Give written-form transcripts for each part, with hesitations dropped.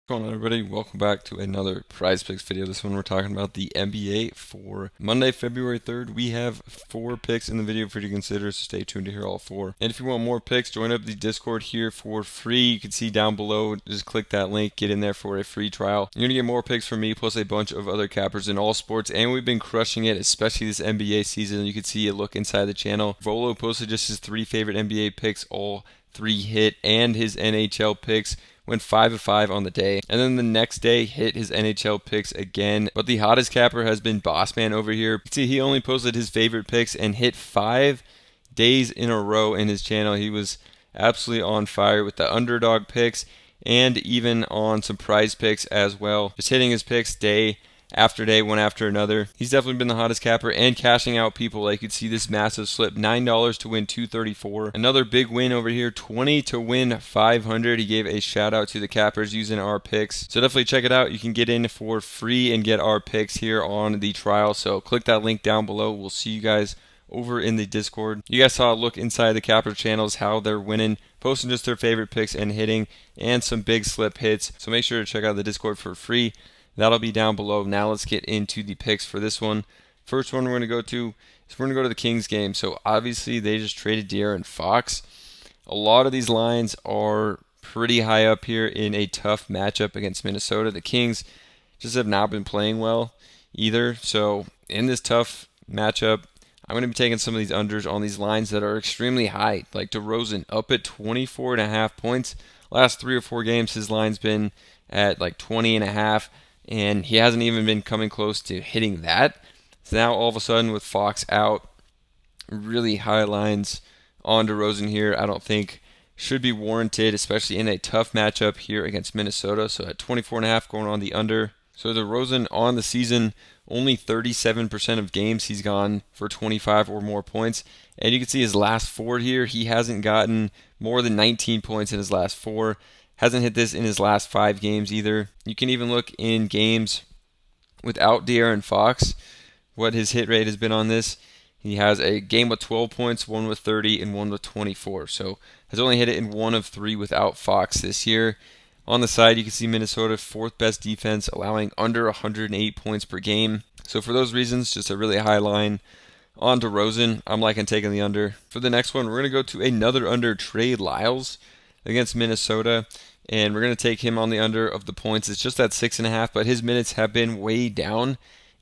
What's going on, everybody? Welcome back to another Prizepicks video. This one we're talking about the NBA for Monday, February 3rd. We have 4 picks in the video for you to consider, so stay tuned to hear all 4. And if you want more picks, join up the Discord here for free. You can see down below, just click that link, get in there for a free trial. You're going to get more picks from me, plus a bunch of other cappers in all sports, and we've been crushing it, especially this NBA season. You can see a look inside the channel. Volo posted just his 3 favorite NBA picks, all 3 hit, and his NHL picks went 5 of 5 on the day, and then the next day hit his NHL picks again. But the hottest capper has been Bossman over here. You can see he only posted his favorite picks and hit 5 days in a row in his channel. He was absolutely on fire with the underdog picks and even on some prize picks as well. Just hitting his picks day after day, one after another. He's definitely been the hottest capper and cashing out people. Like you could see this massive slip, $9 to win $234. Another big win over here, 20 to win $500. He gave a shout out to the cappers using our picks. So definitely check it out. You can get in for free and get our picks here on the trial. So click that link down below. We'll see you guys over in the Discord. You guys saw a look inside the capper channels, how they're winning, posting just their favorite picks and hitting, and some big slip hits. So make sure to check out the Discord for free. That'll be down below. Now let's get into the picks for this one. First one we're going to go to is we're going to go to the Kings game. So obviously they just traded De'Aaron Fox. A lot of these lines are pretty high up here in a tough matchup against Minnesota. The Kings just have not been playing well either. So in this tough matchup, I'm going to be taking some of these unders on these lines that are extremely high. Like DeRozan up at 24.5 points. Last 3 or 4 games his line's been at like 20.5. And he hasn't even been coming close to hitting that. So now all of a sudden with Fox out, really high lines on DeRozan here, I don't think should be warranted, especially in a tough matchup here against Minnesota. So at 24.5 going on the under. So DeRozan on the season, only 37% of games he's gone for 25 or more points. And you can see his last 4 here, he hasn't gotten more than 19 points in his last 4. Hasn't hit this in his last 5 games either. You can even look in games without De'Aaron Fox, what his hit rate has been on this. He has a game with 12 points, one with 30, and one with 24. So has only hit it in 1 of 3 without Fox this year. On the side, you can see Minnesota 4th best defense, allowing under 108 points per game. So for those reasons, just a really high line on DeRozan. I'm liking taking the under. For the next one, we're going to go to another under, Trey Lyles against Minnesota. And we're going to take him on the under of the points. It's just at 6.5, but his minutes have been way down.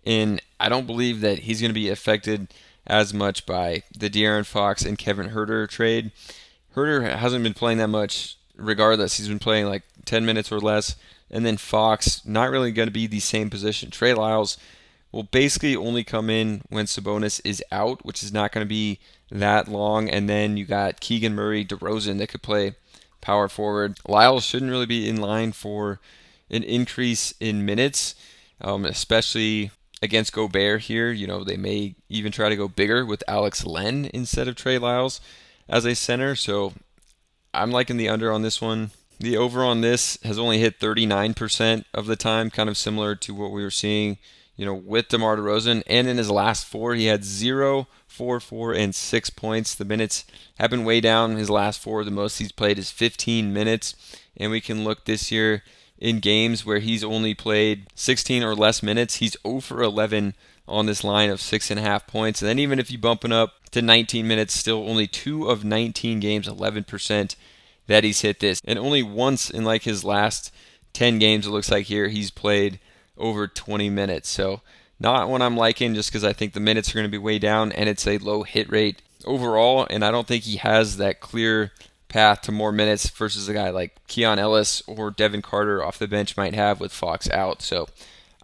And I don't believe that he's going to be affected as much by the De'Aaron Fox and Kevin Huerter trade. Huerter hasn't been playing that much regardless. He's been playing like 10 minutes or less. And then Fox, not really going to be the same position. Trey Lyles will basically only come in when Sabonis is out, which is not going to be that long. And then you got Keegan Murray, DeRozan that could play power forward. Lyles shouldn't really be in line for an increase in minutes, especially against Gobert here. You know, they may even try to go bigger with Alex Len instead of Trey Lyles as a center. So I'm liking the under on this one. The over on this has only hit 39% of the time, kind of similar to what we were seeing, with DeMar DeRozan. And in his last 4, he had 0, 4, 4, and 6 points. The minutes have been way down. His last 4, the most he's played is 15 minutes. And we can look this year in games where he's only played 16 or less minutes. He's 0 for 11 on this line of 6.5 points. And then even if you bump it up to 19 minutes, still only 2 of 19 games, 11% that he's hit this. And only once in like his last 10 games, it looks like here, he's played over 20 minutes. So not one I'm liking, just because I think the minutes are going to be way down and it's a low hit rate overall. And I don't think he has that clear path to more minutes versus a guy like Keon Ellis or Devin Carter off the bench might have with Fox out. So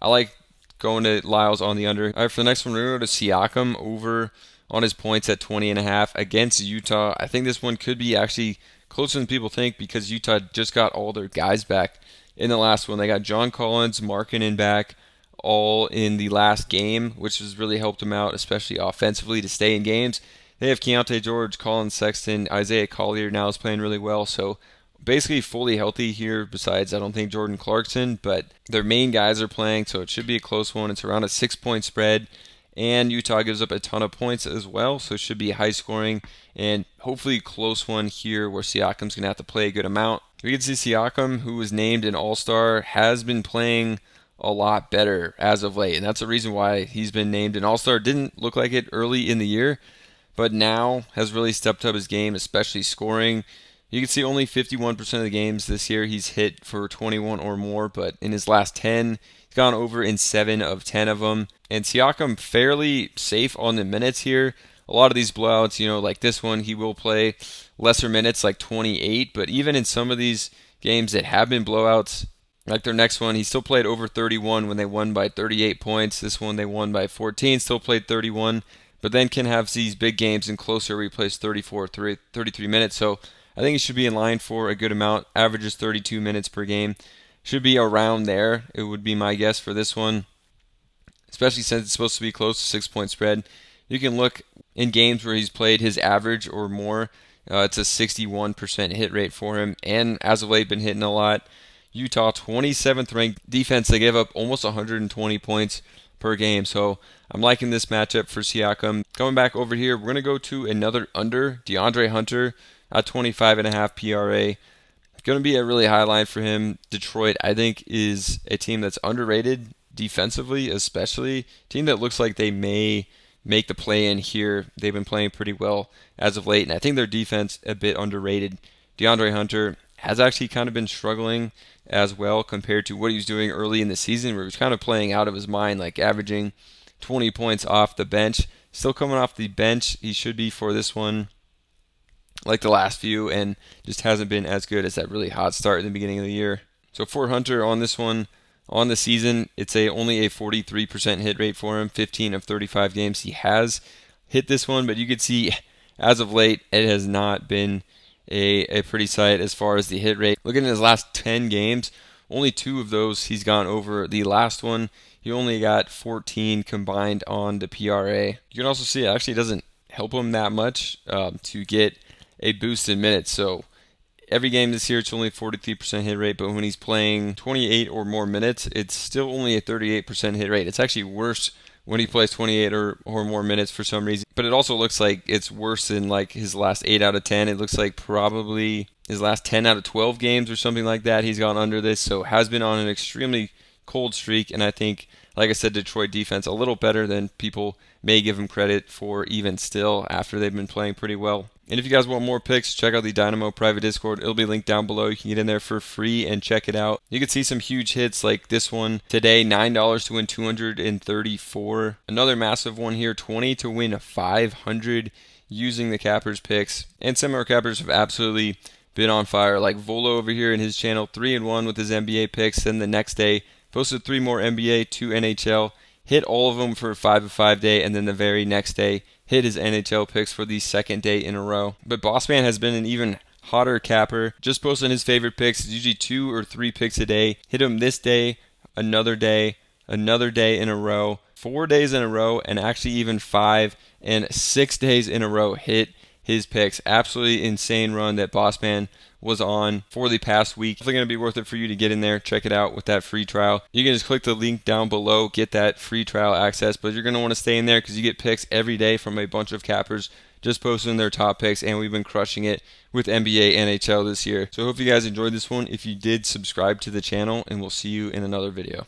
I like going to Lyles on the under. All right, for the next one, we're going to go to Siakam over on his points at 20.5 against Utah. I think this one could be actually closer than people think because Utah just got all their guys back in the last one. They got John Collins, Markkanen back all in the last game, which has really helped them out, especially offensively, to stay in games. They have Keontae George, Colin Sexton, Isaiah Collier now is playing really well. So basically fully healthy here, besides I don't think Jordan Clarkson, but their main guys are playing, so it should be a close one. It's around a 6-point spread. And Utah gives up a ton of points as well, so it should be high scoring and hopefully close one here where Siakam's going to have to play a good amount. We can see Siakam, who was named an All-Star, has been playing a lot better as of late, and that's the reason why he's been named an All-Star. Didn't look like it early in the year, but now has really stepped up his game, especially scoring. You can see only 51% of the games this year he's hit for 21 or more, but in his last 10, he's gone over in 7 of 10 of them. And Siakam fairly safe on the minutes here. A lot of these blowouts, like this one, he will play lesser minutes, like 28, but even in some of these games that have been blowouts, like their next one, he still played over 31 when they won by 38 points. This one they won by 14, still played 31, but then can have these big games and closer where he plays 34, 33 minutes. So I think he should be in line for a good amount. Averages 32 minutes per game. Should be around there, it would be my guess for this one, especially since it's supposed to be close to 6-point spread. You can look in games where he's played his average or more. It's a 61% hit rate for him, and as of late been hitting a lot. Utah, 27th ranked defense. They gave up almost 120 points per game. So I'm liking this matchup for Siakam. Coming back over here, we're going to go to another under, DeAndre Hunter at 25.5 PRA. Going to be a really high line for him. Detroit, I think, is a team that's underrated defensively, especially. Team that looks like they may make the play in here. They've been playing pretty well as of late, and I think their defense a bit underrated. DeAndre Hunter has actually kind of been struggling as well compared to what he was doing early in the season, where he was kind of playing out of his mind, like averaging 20 points off the bench. Still coming off the bench, he should be for this one, like the last few, and just hasn't been as good as that really hot start in the beginning of the year. So for Hunter on this one, on the season, it's only a 43% hit rate for him. 15 of 35 games he has hit this one, but you could see as of late it has not been a pretty sight as far as the hit rate. Looking at his last 10 games, only 2 of those he's gone over. The last one, he only got 14 combined on the PRA. You can also see it actually doesn't help him that much to get a boost in minutes. So every game this year, it's only 43% hit rate, but when he's playing 28 or more minutes, it's still only a 38% hit rate. It's actually worse when he plays 28 or more minutes for some reason. But it also looks like it's worse than like his last 8 out of 10. It looks like probably his last 10 out of 12 games or something like that, he's gone under this. So has been on an extremely cold streak, and I think, like I said, Detroit defense a little better than people may give him credit for even still after they've been playing pretty well. And if you guys want more picks, check out the Dynamo private Discord. It'll be linked down below. You can get in there for free and check it out. You can see some huge hits like this one today, $9 to win 234. Another massive one here, 20 to win 500 using the Cappers picks. And some of our Cappers have absolutely been on fire. Like Volo over here in his channel, 3-1 with his NBA picks. Then the next day, posted 3 more NBA, 2 NHL. Hit all of them for a 5-of-5 day, and then the very next day, hit his NHL picks for the second day in a row. But Bossman has been an even hotter capper, just posting his favorite picks. It's usually 2 or 3 picks a day. Hit him this day, another day in a row, 4 days in a row, and actually even 5 and 6 days in a row hit his picks. Absolutely insane run that Bossman was on for the past week. Definitely going to be worth it for you to get in there, check it out with that free trial. You can just click the link down below, get that free trial access, but you're going to want to stay in there because you get picks every day from a bunch of cappers just posting their top picks, and we've been crushing it with NBA, NHL this year. So I hope you guys enjoyed this one. If you did, subscribe to the channel, and we'll see you in another video.